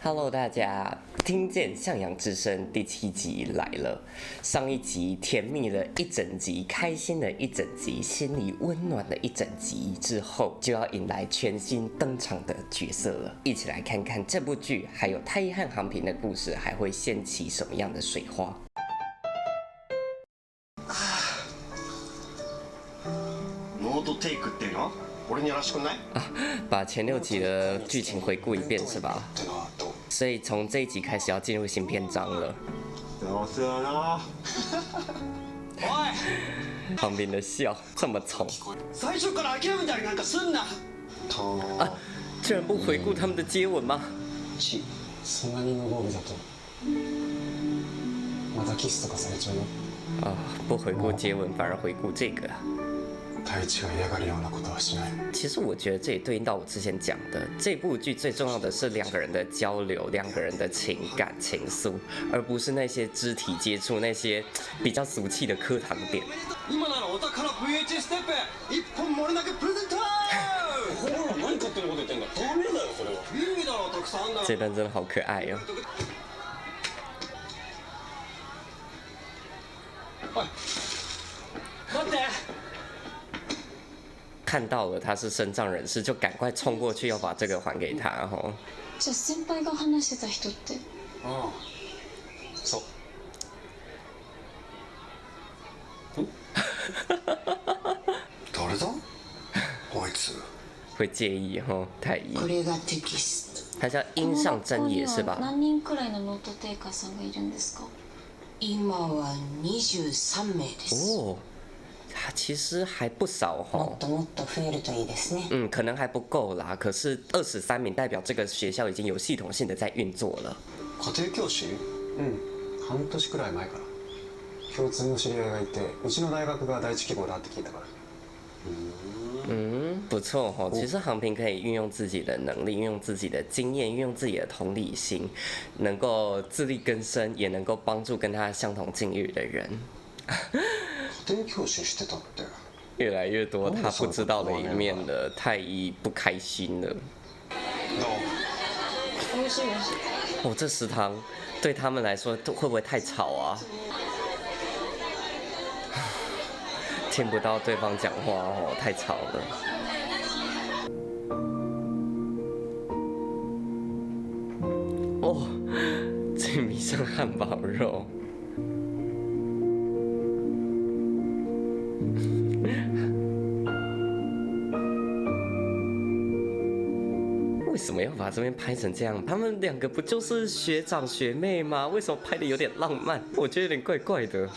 Hello， 大家，听见向阳之声第7集来了。上一集甜蜜了一整集，开心的一整集，心里温暖的一整集之后，就要迎来全新登场的角色了。一起来看看这部剧，还有太一和航平的故事，还会掀起什么样的水花？ノートテイクっていうの？俺にやらしくない？把前6集的剧情回顾一遍是吧？所以从这一集开始要进入新篇章了。どうせやな。おい！旁边的笑这么宠。最初から諦めたりなんかすんな。居然不回顾他们的接吻吗？そんなに無防備だとまたキスとかされちゃうよ。不回顾接吻，反而回顾这个。太一が嫌がるようなことはしない。其实我觉得这也对应到我之前讲的，这部剧最重要的是2个人的交流，2个人的情感情愫，而不是那些肢体接触，那些比较俗气的课堂点。今ならお宝 VHS テープ1本漏れなくプレゼント。ほら何勝手なこと言ってんだ。ダメだよそれは。いいだろたくさんあんだろ。这段真的好可爱哦。おい待って。看到了他是身障人士，就赶快冲过去要把这个还给他吼。じゃあ先輩が話してた人って？ああ、そう。誰だ？あいつ。会介意吼，太医。これがテキスト。他叫殷上真也是吧？何人くらいのノートテイカーさんがいるんですか？今は23名です。哦。其实还不少哈，もっともっと増えるといいですね。可能还不够啦。可是23名代表这个学校已經有系統性的在運作了。家庭教師？半年くらい前から共通の知り合いがいて、うちの大学が第一希望だって聞いたから。不错哈。其实航平可以运用自己的能力，运用自己的经验，运用自己的同理心，能够自力更生，也能够帮助跟他相同境遇的人。家庭教師してたって。越来越多他不知道的一面了，太一不开心了。美味しい美味しい。这食堂对他们来说会不会太吵啊？听不到对方讲话哦，太吵了。这迷上汉堡肉。为什么要把这边拍成这样？他们2个不就是学长学妹吗？为什么拍的有点浪漫？我觉得有点怪怪的。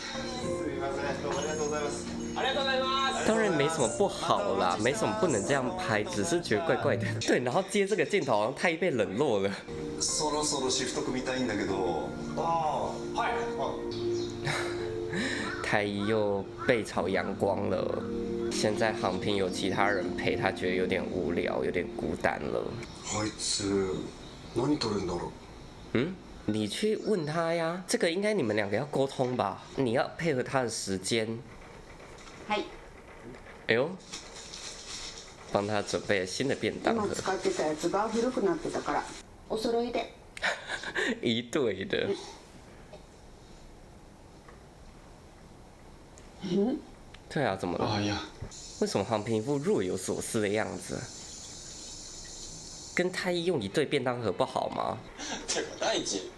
当然没什么不好啦，没什么不能这样拍，只是觉得怪怪的。对，然后接这个镜头好像太被冷落了。そろそろシフト組みたいんだけど。はい。太一又背朝阳光了。现在航平有其他人陪，他觉得有点无聊，有点孤单了。あいつ何撮るんだろう？你去问他呀，这个应该你们2个要沟通吧？你要配合他的时间。はい。哎呦，帮他准备了新的便当盒。今使ってたやつが古くなってたから、お揃いで。一对的。对啊，怎么了？ああ、いや。为什么航平一副若有所思的样子？跟太一用一对便当盒不好吗？てか第一、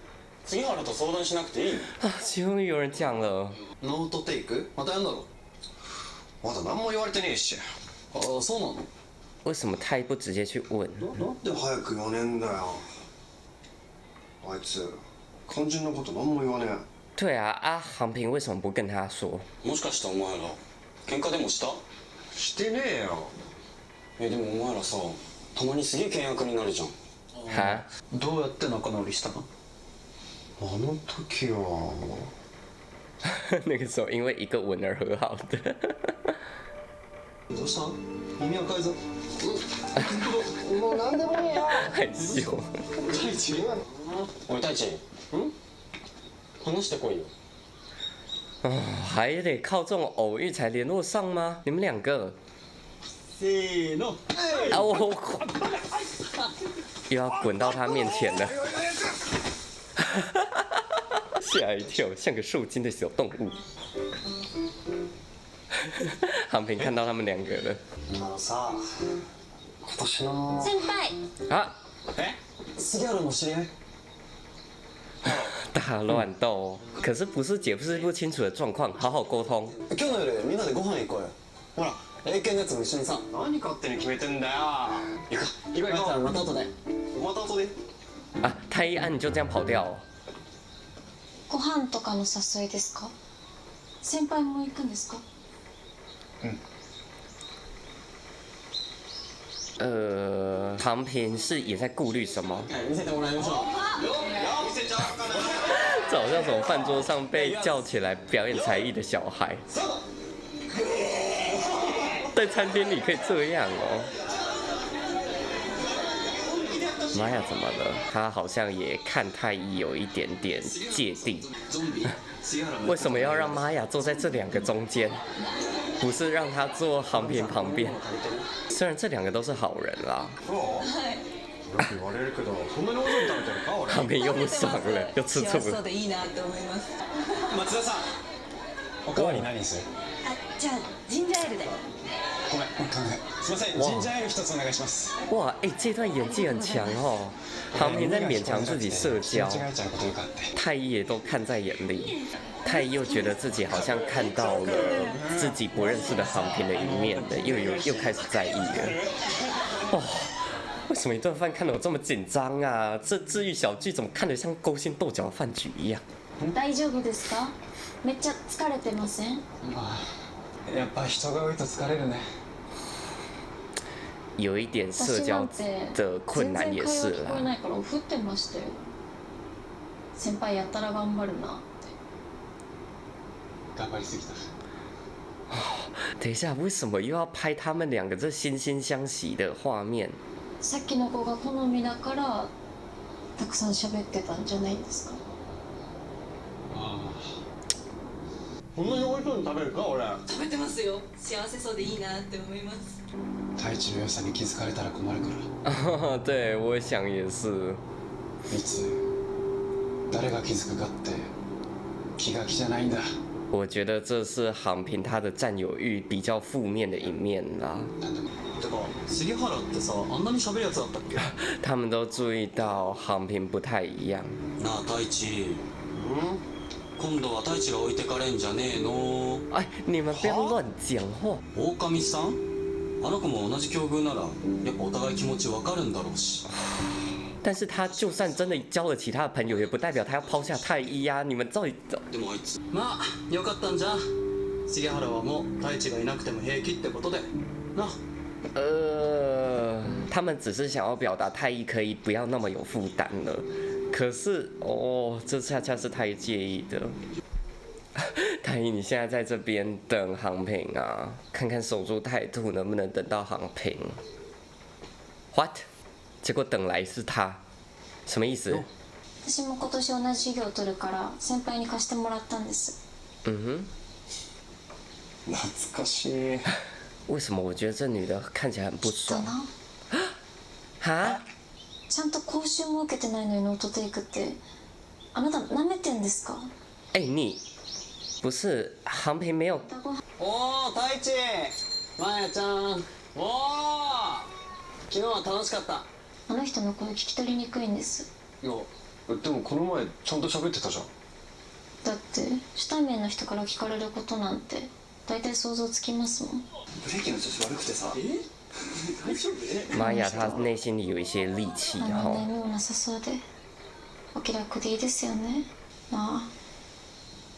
杉原と相談しなくていいの？终于有人讲了。ノートテイク？またやんだろ？まだ何も言われてねえし。そうなの？为什么太一不直接去问？なんで早く言わねえんだよ。あいつ肝心なこと何も言わねえ。对啊，航平为什么不跟他说？もしかしてお前ら喧嘩でもした？してねえよ。でもお前らさ、たまにすげえ険悪になるじゃん。哈？どうやって仲直りしたの？あの時は。那个时候因为一个吻而和好的。どうした？耳赤いぞ。もう何でもいいよ。害羞。太一。おい太一。話してこいよ。还得靠这种偶遇才联络上吗？你们2个？せーの。我又要滚到他面前了。吓一跳，像个受惊的小动物。航平看到他们两个了。さ、今年の先輩啊，杉原の知り合い？大乱斗，可是不是解释不清楚的状况，好好沟通。今日の夜みんなでご飯行こうよ。ほら、英検のやつも一緒にさ。何勝手に決めてんだよ。行こう行こう行こまた後で。う。また後で。啊，太一安你就这样跑掉哦？ご飯とかの誘いですか？先輩も行くんですか？航平是也在顾虑什么？見せてもらいましょ見せちゃおうかな。这好像什么饭桌上被叫起来表演才艺的小孩。在餐厅里可以这样哦。玛雅怎么了？他好像也看太一有一点点芥蒂。为什么要让玛雅坐在这两个中间？不是让他坐航平旁边？虽然这两个都是好人啦。よく言われるけど、そんなに大勢食べてるか俺。航平又不爽了，又吃醋了。でいいなって思います。松田さん。う。おかわり何にする？あ、じゃあジンジャーエールで。ごめん、すいません、ジンジャーエール一つお願いします。哇，哎，这段演技很强哦。航平在勉強自己社交，間違えちゃうことよかって。太一也都看在眼里。太一又觉得自己好像看到了自己不认识的航平的一面了，又开始在意了。哦，为什么一顿饭看得我这么紧张啊？这治愈小剧怎么看得像勾心斗角的饭局一样？大丈夫ですか？めっちゃ疲れてません？やっぱ人が多いと疲れるね。有一点社交的困難也是全然会話聞こえ啦。ないから降ってましたよ。先輩やったら頑張るなって。頑張りすぎた。等一下，为什么又要拍他们两个这惺惺相惜的画面？さっきの子が好みだからたくさん喋ってたんじゃないですか？こんなに美味しそうに食べるか俺。食べてますよ。幸せそうでいいなって思います。太一の良さに気づかれたら困るから。对，我想也是。いつ誰が気づくかって気が気じゃないんだ。我觉得这是航平他的占有欲比较負面的一面啦。てか杉原ってさ、あんなに喋るやつだったっけ？他们都注意到航平不太一样。なあ太一、今度は太一が置いてかれんじゃねえの？哎，你们不要乱讲话。狼さん、あの子も同じ境遇ならやっぱお互い気持ちわかるんだろうし。但是他就算真的交了其他的朋友，也不代表他要抛下太一呀、你们到底？でもあいつ、まあよかったんじゃ。杉原はもう太一がいなくても平気ってことでな。他们只是想要表达太一可以不要那么有负担了。可是哦，这恰恰是太一介意的。太一，你现在在这边等航平啊，看看守株待兔能不能等到航平。What？ 结果等来是他，什么意思？私も今年同じ授業を取るから先輩に貸してもらったんです。嗯懐かしい。哼，为什么我觉得这女的看起来很不だ爽？な。哈？ちゃんと講習も受けてないのにノートテイクってあなた舐めてんですか？哎、你不是航平没有？おー、太一、まやちゃん。おー、昨日は楽しかった。あの人の声聞き取りにくいんです。いや、でもこの前ちゃんと喋ってたじゃん。だって初対面の人から聞かれることなんて大体想像つきますもん。ブレーキの調子悪くてさ。大丈夫？玛雅她内心里有一些戾气あの哈。悩みもなさそうでお気楽でいいですよね。まあ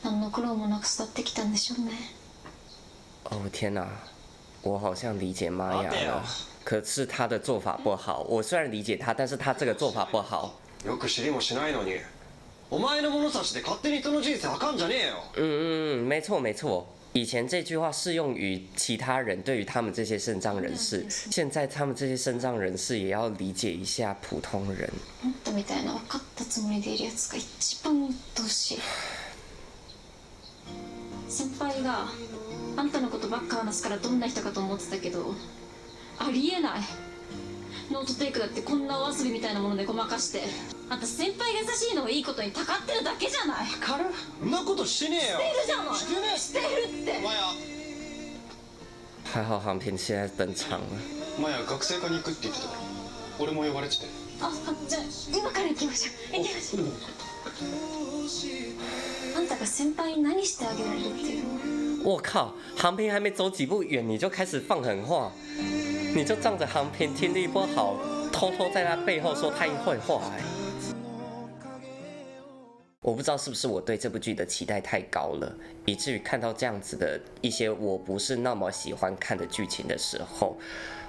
何の苦労もなく育ってきたんでしょうね。哦天哪，我好像理解玛雅了。可是他的做法不好。我虽然理解他，但是他这个做法不好。よく知りもしないのに。お前の物差しで勝手に人の人生あかんじゃねえよ。没错没错。以前这句话适用于其他人，对于他们这些身障人士。现在他们这些身障人士也要理解一下普通人。あんたみたいな分かったつもりでいるやつが一番鬱陶しい。先輩があんたのことばっか話すからどんな人かと思ってたけどありえない。ノートテイクだってこんなお遊びみたいなものでごまかして。あんた先輩が優しいのをいいことにたかってるだけじゃない。カルそんなことしてねえよ。してるじゃない。してねえ。してるって。マヤ还好航平现在登场了。マヤ学生課に行くって言ってたから俺も呼ばれてて。あ、じゃあ今から行きましょう。行きましょう。あんたが先輩に何してあげられるっていうの？我靠，航平还没走几步远，你就开始放狠话，你就仗着航平听力不好，偷偷在他背后说他坏话我不知道是不是我对这部剧的期待太高了，以至于看到这样子的一些我不是那么喜欢看的剧情的时候，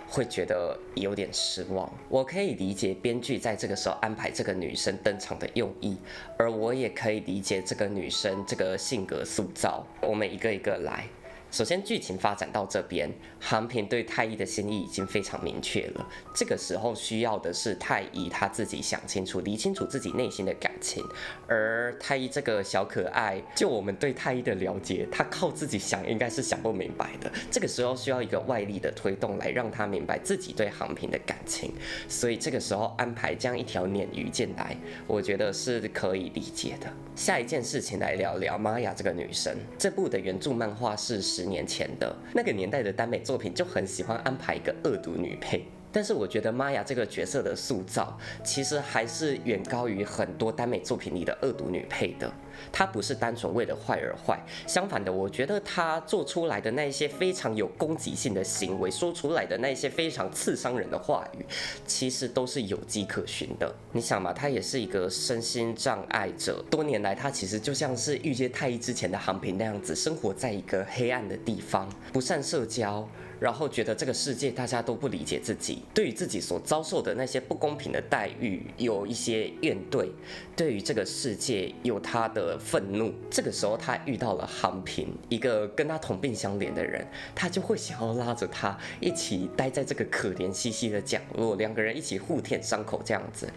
会觉得有点失望。我可以理解编剧在这个时候安排这个女生登场的用意，而我也可以理解这个女生这个性格塑造。我们一个一个来。首先，剧情发展到这边，航平对太一的心意已经非常明确了。这个时候需要的是太一他自己想清楚、理清楚自己内心的感情。而太一这个小可爱，就我们对太一的了解，他靠自己想应该是想不明白的。这个时候需要一个外力的推动来让他明白自己对航平的感情。所以这个时候安排这样一条鲶鱼进来，我觉得是可以理解的。下一件事情来聊聊玛雅这个女生。这部的原著漫画是10年前的，那个年代的耽美作品就很喜欢安排一个恶毒女配。但是我觉得玛雅这个角色的塑造，其实还是远高于很多耽美作品里的恶毒女配的。她不是单纯为了坏而坏，相反的，我觉得她做出来的那些非常有攻击性的行为，说出来的那些非常刺伤人的话语，其实都是有迹可循的。你想嘛，她也是一个身心障碍者，多年来她其实就像是遇见太一之前的航平那样子，生活在一个黑暗的地方，不善社交。然后觉得这个世界大家都不理解自己，对于自己所遭受的那些不公平的待遇有一些怨怼，对于这个世界有他的愤怒。这个时候他遇到了航平，一个跟他同病相怜的人，他就会想要拉着他一起待在这个可怜兮兮的角落，两个人一起互舔伤口这样子。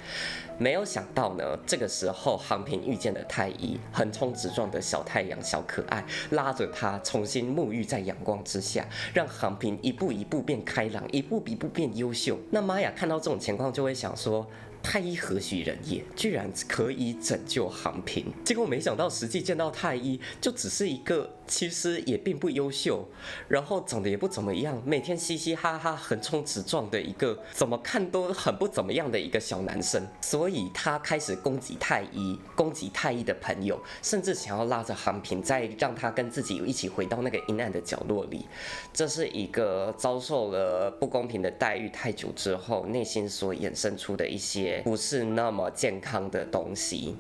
没有想到呢，这个时候航平遇见了太一，横冲直撞的小太阳小可爱，拉着他重新沐浴在阳光之下，让航平一步一步变开朗，一步一步变优秀。那玛雅看到这种情况就会想说，太一何许人也，居然可以拯救航平。结果没想到实际见到太一，就只是一个其实也并不优秀，然后长得也不怎么样，每天嘻嘻哈哈横冲直撞的一个怎么看都很不怎么样的一个小男生。所以他开始攻击太一，攻击太一的朋友，甚至想要拉着航平再让他跟自己一起回到那个阴暗的角落里。这是一个遭受了不公平的待遇太久之后，内心所衍生出的一些不是那么健康的东西。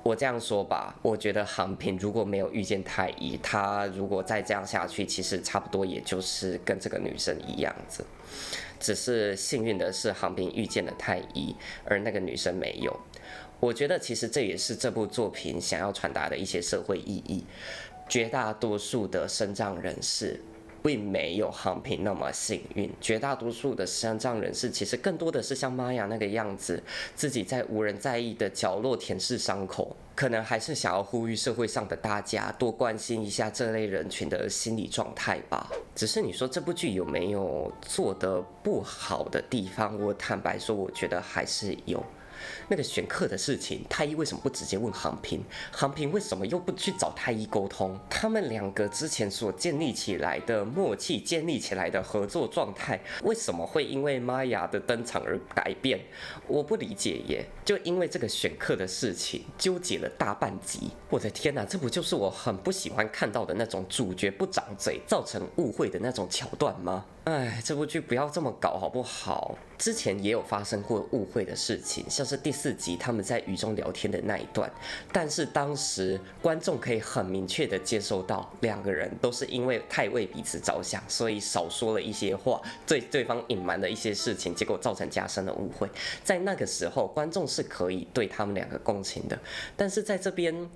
我这样说吧，我觉得航平如果没有遇见太一，他如果再这样下去，其实差不多也就是跟这个女生一样子。只是幸运的是，航平遇见了太一，而那个女生没有。我觉得其实这也是这部作品想要传达的一些社会意义。绝大多数的身障人士并没有航平那么幸运，绝大多数的身障人士其实更多的是像玛雅那个样子，自己在无人在意的角落舔舐伤口，可能还是想要呼吁社会上的大家多关心一下这类人群的心理状态吧。只是你说这部剧有没有做得不好的地方，我坦白说，我觉得还是有。那个选课的事情，太一为什么不直接问航平？航平为什么又不去找太一沟通？他们两个之前所建立起来的默契、建立起来的合作状态，为什么会因为玛雅的登场而改变？我不理解耶！就因为这个选课的事情，纠结了大半集。我的天哪，这不就是我很不喜欢看到的那种主角不长嘴，造成误会的那种桥段吗？哎，这部剧不要这么搞好不好？之前也有发生过误会的事情，像是第4集他们在雨中聊天的那一段，但是当时观众可以很明确的接受到，两个人都是因为太为彼此着想，所以少说了一些话，对对方隐瞒了一些事情，结果造成加深的误会。在那个时候，观众是可以对他们两个共情的，但是在这边，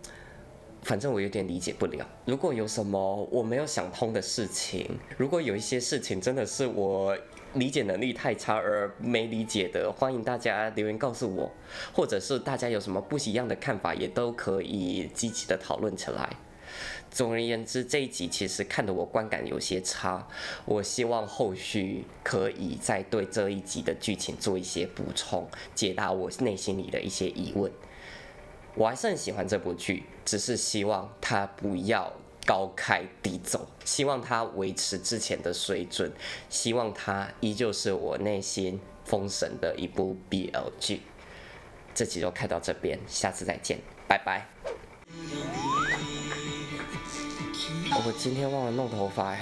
反正我有点理解不了。如果有什么我没有想通的事情，如果有一些事情真的是我理解能力太差而没理解的，欢迎大家留言告诉我，或者是大家有什么不一样的看法，也都可以积极的讨论起来。总而言之，这一集其实看得我观感有些差，我希望后续可以再对这一集的剧情做一些补充，解答我内心里的一些疑问。我还是很喜欢这部剧，只是希望它不要高开低走，希望它维持之前的水准，希望它依旧是我内心封神的一部 BL 剧。这集就看到这边，下次再见，拜拜。我今天忘了弄头发呀。